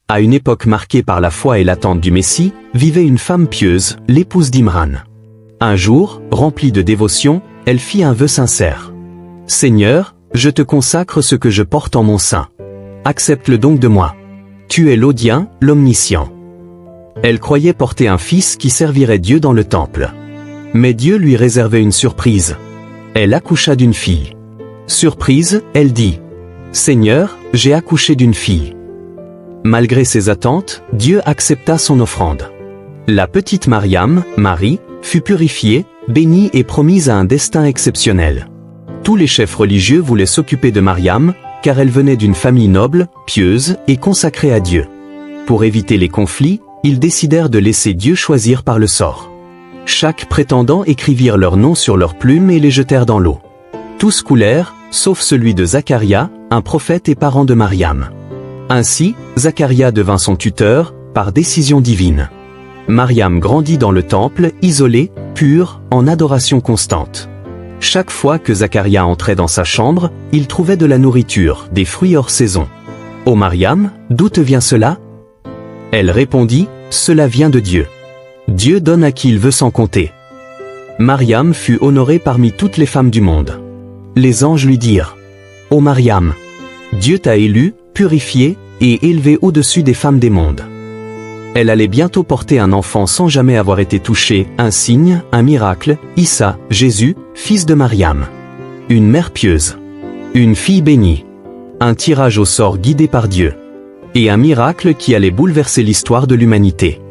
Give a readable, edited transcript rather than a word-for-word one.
À une époque marquée par la foi et l'attente du Messie, vivait une femme pieuse, l'épouse d'Imran. Un jour, remplie de dévotion, elle fit un vœu sincère. « Seigneur, je te consacre ce que je porte en mon sein. Accepte-le donc de moi. Tu es l'Audien, l'Omniscient. » Elle croyait porter un fils qui servirait Dieu dans le temple. Mais Dieu lui réservait une surprise. Elle accoucha d'une fille. Surprise, elle dit « Seigneur, j'ai accouché d'une fille. » Malgré ses attentes, Dieu accepta son offrande. La petite Mariam, Marie, fut purifiée, bénie et promise à un destin exceptionnel. Tous les chefs religieux voulaient s'occuper de Mariam, car elle venait d'une famille noble, pieuse et consacrée à Dieu. Pour éviter les conflits, ils décidèrent de laisser Dieu choisir par le sort. Chaque prétendant écrivirent leur nom sur leurs plumes et les jetèrent dans l'eau. Tous coulèrent, sauf celui de Zacharia, un prophète et parent de Mariam. Ainsi, Zacharia devint son tuteur, par décision divine. Mariam grandit dans le temple, isolée, pure, en adoration constante. Chaque fois que Zacharia entrait dans sa chambre, il trouvait de la nourriture, des fruits hors saison. « Ô Mariam, d'où te vient cela ?» Elle répondit, « Cela vient de Dieu. Dieu donne à qui il veut sans compter. » Mariam fut honorée parmi toutes les femmes du monde. Les anges lui dirent, « Ô Mariam, Dieu t'a élue, purifiée et élevée au-dessus des femmes des mondes. » Elle allait bientôt porter un enfant sans jamais avoir été touchée, un signe, un miracle, Issa, Jésus, fils de Mariam. Une mère pieuse. Une fille bénie. Un tirage au sort guidé par Dieu. Et un miracle qui allait bouleverser l'histoire de l'humanité.